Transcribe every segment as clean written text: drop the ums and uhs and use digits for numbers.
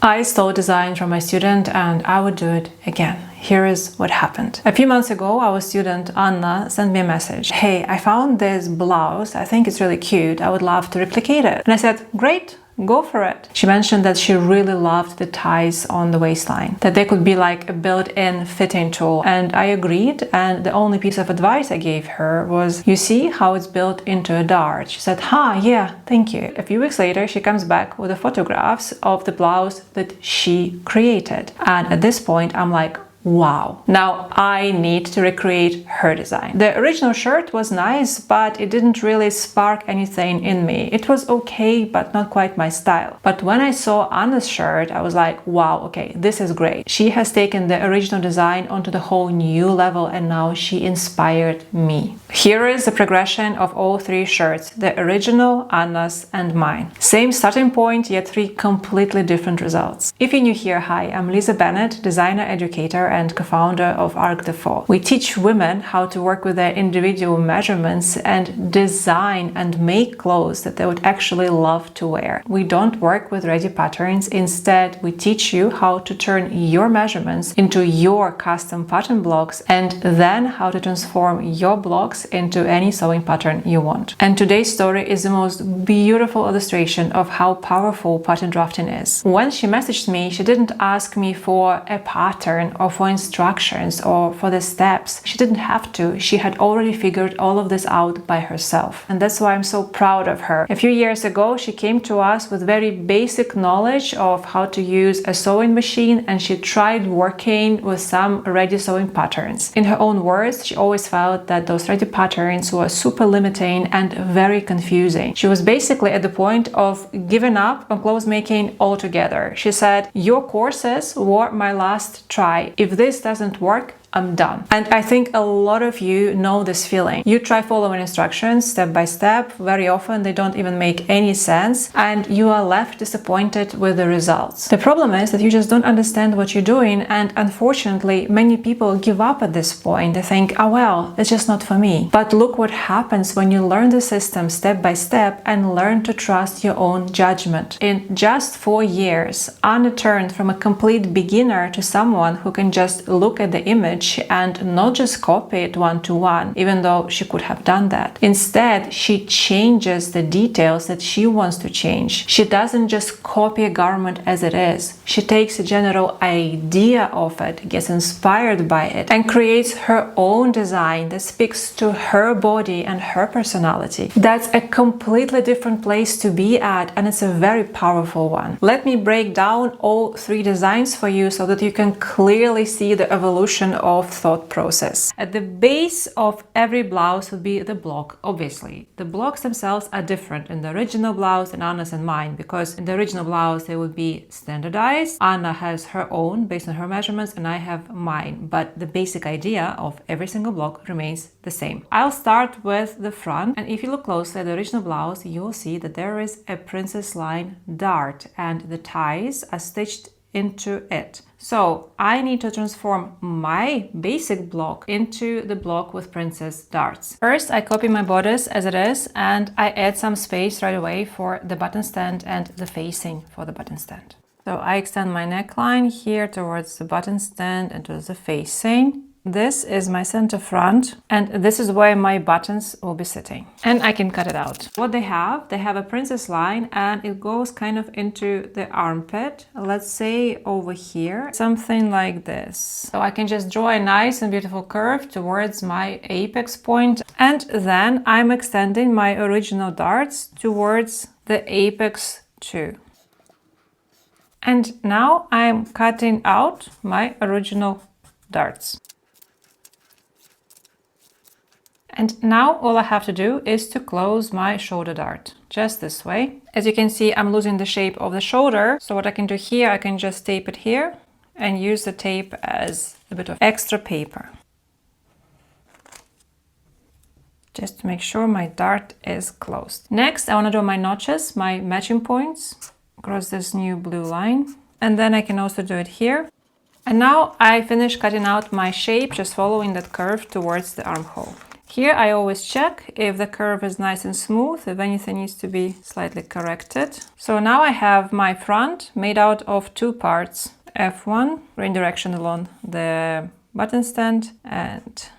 I stole design from my student and I would do it again. Here is what happened. A few months ago, our student Anna sent me a message. Hey, I found this blouse. I think it's really cute. I would love to replicate it. And I said, great. Go for it. She mentioned that she really loved the ties on the waistline, that they could be like a built-in fitting tool. And I agreed. And the only piece of advice I gave her was, you see how it's built into a dart? She said, yeah, thank you. A few weeks later, she comes back with the photographs of the blouse that she created. And at this point, I'm like, wow, now I need to recreate her design. The original shirt was nice, but it didn't really spark anything in me. It was okay, but not quite my style. But when I saw Anna's shirt, I was like, wow, okay, this is great. She has taken the original design onto the whole new level, and now she inspired me. Here is the progression of all three shirts, the original, Anna's, and mine. Same starting point, yet three completely different results. If you're new here, hi, I'm Lisa Bennett, designer, educator, and co-founder of Arkdefo. We teach women how to work with their individual measurements and design and make clothes that they would actually love to wear. We don't work with ready patterns. Instead, we teach you how to turn your measurements into your custom pattern blocks and then how to transform your blocks into any sewing pattern you want. And today's story is the most beautiful illustration of how powerful pattern drafting is. When she messaged me, she didn't ask me for a pattern or for instructions or for the steps. She didn't have to. She had already figured all of this out by herself. And that's why I'm so proud of her. A few years ago, she came to us with very basic knowledge of how to use a sewing machine, and she tried working with some ready sewing patterns. In her own words, she always felt that those ready patterns were super limiting and very confusing. She was basically at the point of giving up on clothes making altogether. She said, your courses were my last try. If this doesn't work, I'm done. And I think a lot of you know this feeling. You try following instructions step by step. Very often they don't even make any sense and you are left disappointed with the results. The problem is that you just don't understand what you're doing, and unfortunately many people give up at this point. They think, oh well, it's just not for me. But look what happens when you learn the system step by step and learn to trust your own judgment. In just 4 years, Anna turned from a complete beginner to someone who can just look at the image and not just copy it one-to-one, even though she could have done that. Instead, she changes the details that she wants to change. She doesn't just copy a garment as it is. She takes a general idea of it, gets inspired by it, and creates her own design that speaks to her body and her personality. That's a completely different place to be at, and it's a very powerful one. Let me break down all three designs for you so that you can clearly see the evolution of thought process. At the base of every blouse would be the block, obviously. The blocks themselves are different in the original blouse and Anna's and mine, because in the original blouse they would be standardized. Anna has her own based on her measurements and I have mine, but the basic idea of every single block remains the same. I'll start with the front, and if you look closely at the original blouse, you'll see that there is a princess line dart and the ties are stitched into it. So I need to transform my basic block into the block with princess darts. First, I copy my bodice as it is and I add some space right away for the button stand and the facing for the button stand. So I extend my neckline here towards the button stand and towards the facing. This is my center front, and this is where my buttons will be sitting. And I can cut it out. What they have a princess line and it goes kind of into the armpit. Let's say over here, something like this. So I can just draw a nice and beautiful curve towards my apex point. And then I'm extending my original darts towards the apex too. And now I'm cutting out my original darts. And now all I have to do is to close my shoulder dart, just this way. As you can see, I'm losing the shape of the shoulder. So what I can do here, I can just tape it here and use the tape as a bit of extra paper. Just to make sure my dart is closed. Next, I want to do my notches, my matching points across this new blue line. And then I can also do it here. And now I finish cutting out my shape, just following that curve towards the armhole. Here I always check if the curve is nice and smooth, if anything needs to be slightly corrected. So now I have my front made out of two parts. F1, grain direction along the button stand, and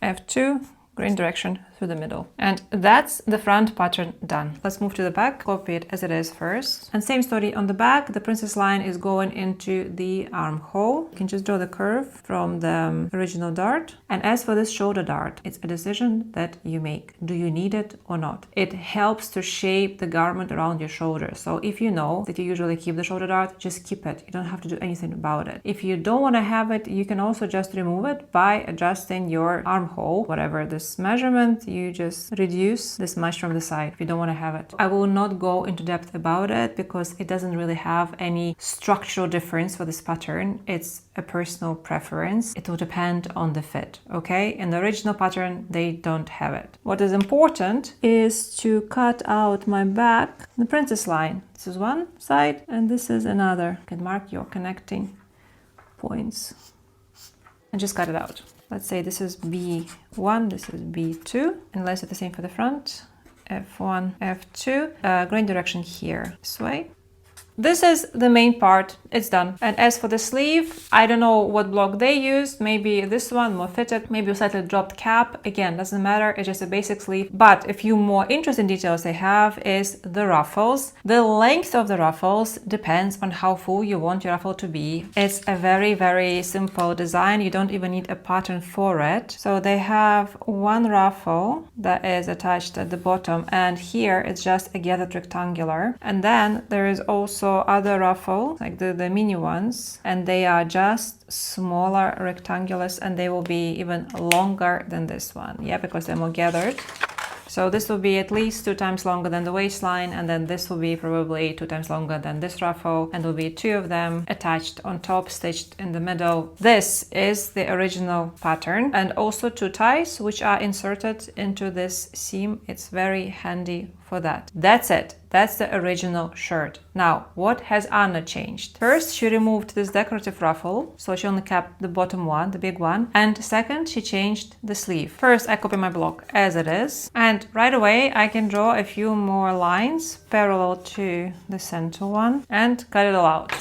F2, grain direction through the middle. And that's the front pattern done. Let's move to the back, copy it as it is first. And same story on the back, the princess line is going into the armhole. You can just draw the curve from the original dart. And as for this shoulder dart, it's a decision that you make. Do you need it or not? It helps to shape the garment around your shoulder. So if you know that you usually keep the shoulder dart, just keep it. You don't have to do anything about it. If you don't want to have it, you can also just remove it by adjusting your armhole, whatever this measurement, you just reduce this much from the side if you don't want to have it. I will not go into depth about it because it doesn't really have any structural difference for this pattern. It's a personal preference. It will depend on the fit, okay? In the original pattern, they don't have it. What is important is to cut out my back, the princess line. This is one side and this is another. You can mark your connecting points and just cut it out. Let's say this is B1, this is B2, and let's do the same for the front. F1, F2, grain direction here, this way. This is the main part, it's done. And as for the sleeve, I don't know what block they used, maybe this one more fitted, maybe a slightly dropped cap. Again, doesn't matter, it's just a basic sleeve. But a few more interesting details they have is the ruffles. The length of the ruffles depends on how full you want your ruffle to be. It's a very, very simple design. You don't even need a pattern for it. So they have one ruffle that is attached at the bottom, and here it's just a gathered rectangular. And then there is also other ruffle, like the mini ones, and they are just smaller rectangulars, and they will be even longer than this one, yeah, because they're more gathered. So this will be at least 2 times longer than the waistline, and then this will be probably 2 times longer than this ruffle, and will be 2 of them attached on top, stitched in the middle. This is the original pattern, and also 2 ties which are inserted into this seam. It's very handy for that. That's it. That's the original shirt. Now, what has Anna changed? First, she removed this decorative ruffle, so she only kept the bottom one, the big one. And second, she changed the sleeve. First, I copy my block as it is. And right away, I can draw a few more lines parallel to the center one and cut it all out.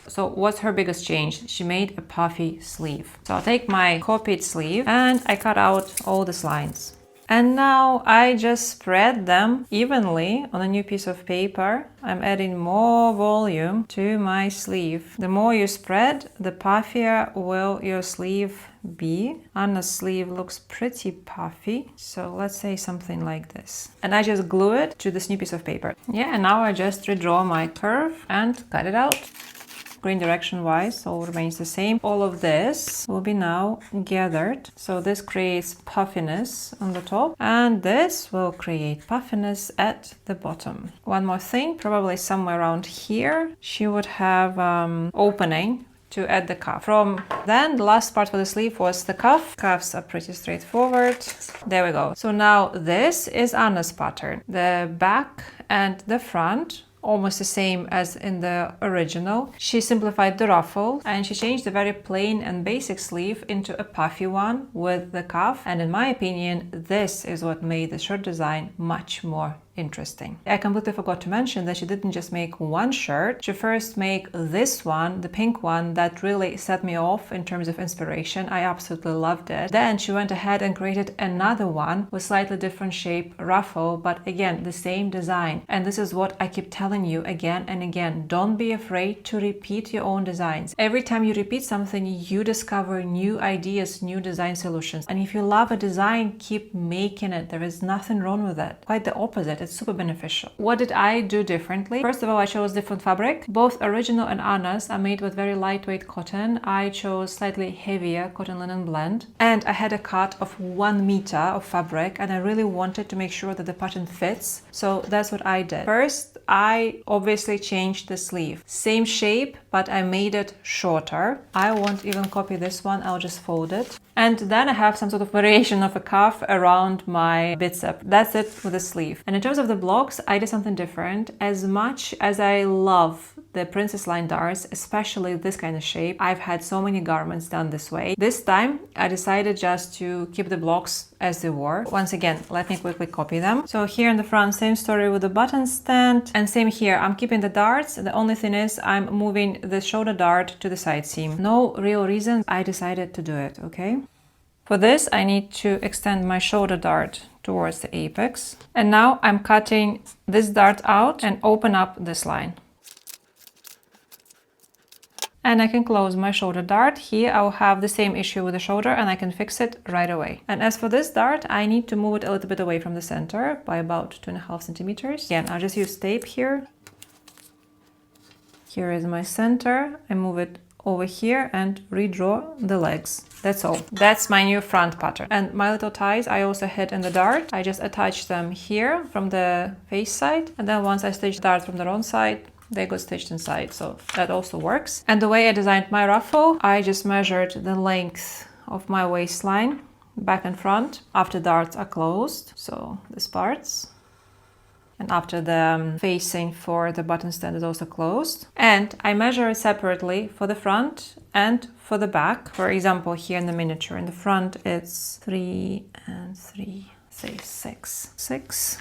So what's her biggest change? She made a puffy sleeve. So I'll take my copied sleeve and I cut out all these lines. And now I just spread them evenly on a new piece of paper. I'm adding more volume to my sleeve. The more you spread, the puffier will your sleeve be. Anna's sleeve looks pretty puffy, so let's say something like this. And I just glue it to this new piece of paper. Yeah, and now I just redraw my curve and cut it out. Grain direction wise, all remains the same. All of this will be now gathered. So this creates puffiness on the top, and this will create puffiness at the bottom. One more thing, probably somewhere around here, she would have opening to add the cuff. From then, the last part for the sleeve was the cuff. Cuffs are pretty straightforward. There we go. So now this is Anna's pattern. The back and the front, almost the same as in the original. She simplified the ruffle and she changed the very plain and basic sleeve into a puffy one with the cuff. And in my opinion, this is what made the shirt design much more interesting. I completely forgot to mention that she didn't just make one shirt. She first made this one, the pink one, that really set me off in terms of inspiration. I absolutely loved it. Then she went ahead and created another one with slightly different shape ruffle, but again, the same design. And this is what I keep telling you again and again. Don't be afraid to repeat your own designs. Every time you repeat something, you discover new ideas, new design solutions. And if you love a design, keep making it. There is nothing wrong with it. Quite the opposite. It's super beneficial. What did I do differently? First of all, I chose different fabric. Both original and Anna's are made with very lightweight cotton. I chose slightly heavier cotton linen blend. And I had a cut of 1 meter of fabric, and I really wanted to make sure that the pattern fits. So that's what I did. First, I obviously changed the sleeve. Same shape, but I made it shorter. I won't even copy this one. I'll just fold it. And then I have some sort of variation of a cuff around my bicep. That's it with the sleeve. And in terms of the blocks, I did something different. As much as I love the princess line darts, especially this kind of shape. I've had so many garments done this way. This time I decided just to keep the blocks as they were. Once again, let me quickly copy them. So here in the front, same story with the button stand, and same here. I'm keeping the darts. The only thing is I'm moving the shoulder dart to the side seam. No real reason, I decided to do it, okay? For this, I need to extend my shoulder dart towards the apex. And now I'm cutting this dart out and open up this line. And I can close my shoulder dart. Here I'll have the same issue with the shoulder and I can fix it right away. And as for this dart, I need to move it a little bit away from the center by about 2.5 centimeters. Again, I'll just use tape here. Here is my center. I move it over here and redraw the legs. That's all. That's my new front pattern. And my little ties I also hid in the dart. I just attach them here from the face side, and then once I stitch the dart from the wrong side, they got stitched inside, so that also works. And the way I designed my ruffle, I just measured the length of my waistline back and front after darts are closed, so these parts. And after the facing for the button stand is also closed. And I measure it separately for the front and for the back. For example, here in the miniature, in the front it's 3 and 3, say 6. 6.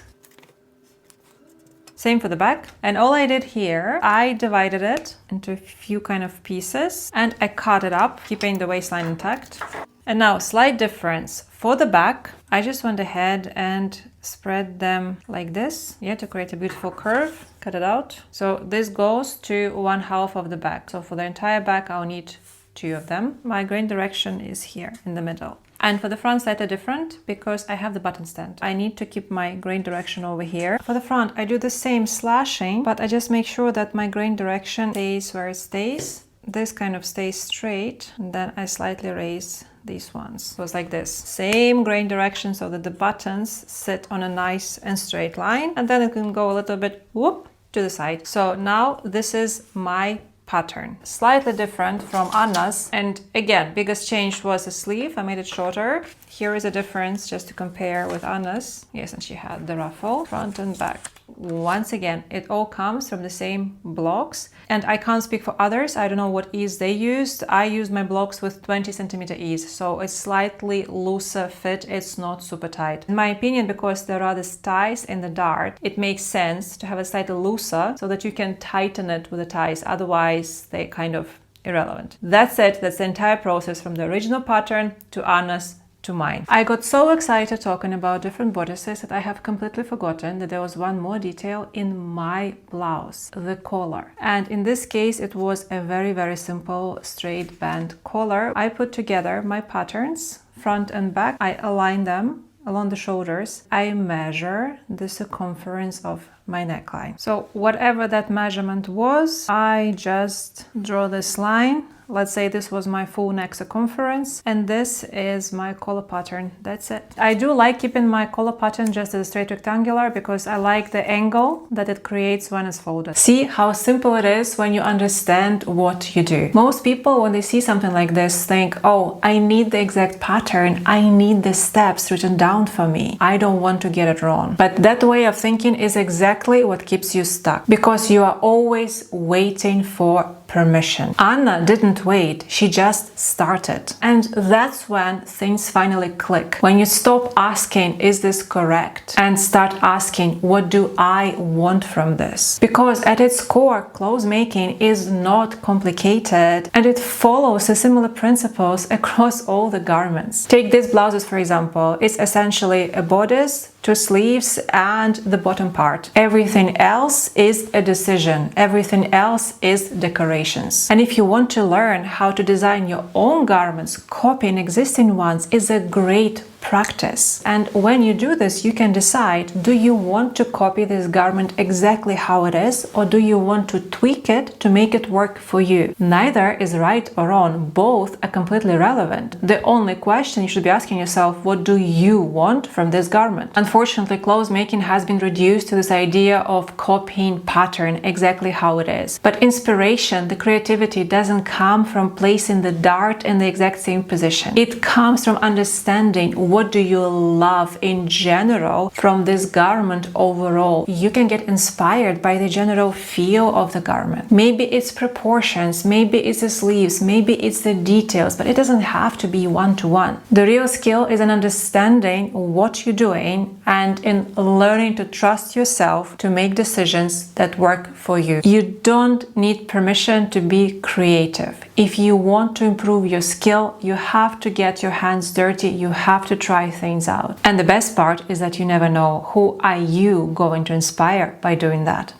Same for the back. And all I did here, I divided it into a few kind of pieces and I cut it up, keeping the waistline intact. And now, slight difference. For the back, I just went ahead and spread them like this, yeah, to create a beautiful curve. Cut it out. So this goes to 1/2 of the back. So for the entire back, I'll need 2 of them. My grain direction is here in the middle. And for the front slightly different because I have the button stand. I need to keep my grain direction over here. For the front, I do the same slashing, but I just make sure that my grain direction stays where it stays. This kind of stays straight, and then I slightly raise these ones. So it's like this. Same grain direction so that the buttons sit on a nice and straight line, and then it can go a little bit whoop to the side. So now this is my pattern. Slightly different from Anna's, and again, biggest change was the sleeve. I made it shorter. Here is a difference just to compare with Anna's. Yes, and she had the ruffle front and back. Once again, it all comes from the same blocks, and I can't speak for others. I don't know what ease they used. I used my blocks with 20 centimeter ease, so it's slightly looser fit. It's not super tight. In my opinion, because there are these ties in the dart, it makes sense to have it slightly looser so that you can tighten it with the ties. Otherwise, they kind of irrelevant. That's it. That's the entire process from the original pattern to Anna's to mine. I got so excited talking about different bodices that I have completely forgotten that there was one more detail in my blouse, the collar. And in this case, it was a very simple straight band collar. I put together my patterns, front and back. I align them along the shoulders. I measure the circumference of my neckline. So whatever that measurement was, I just draw this line. Let's say this was my full neck circumference, and this is my collar pattern. That's it. I do like keeping my collar pattern just as a straight rectangular because I like the angle that it creates when it's folded. See how simple it is when you understand what you do. Most people, when they see something like this, think, oh, I need the exact pattern. I need the steps written down for me. I don't want to get it wrong. But that way of thinking is exactly what keeps you stuck because you are always waiting for permission. Anna didn't wait, she just started. And that's when things finally click. When you stop asking, is this correct? And start asking, what do I want from this? Because at its core, clothes making is not complicated and it follows the similar principles across all the garments. Take these blouses, for example. It's essentially a bodice, 2 sleeves and the bottom part. Everything else is a decision. Everything else is decorations. And if you want to learn how to design your own garments, copying existing ones is a great practice. And when you do this, you can decide, do you want to copy this garment exactly how it is, or do you want to tweak it to make it work for you? Neither is right or wrong. Both are completely relevant. The only question you should be asking yourself, what do you want from this garment? Unfortunately, clothes making has been reduced to this idea of copying pattern exactly how it is. But inspiration, the creativity doesn't come from placing the dart in the exact same position. It comes from understanding what do you love in general from this garment overall. You can get inspired by the general feel of the garment. Maybe it's proportions, maybe it's the sleeves, maybe it's the details, but it doesn't have to be one-to-one. The real skill is in understanding what you're doing and in learning to trust yourself to make decisions that work for you. You don't need permission to be creative. If you want to improve your skill, you have to get your hands dirty, you have to try things out. And the best part is that you never know who are you going to inspire by doing that.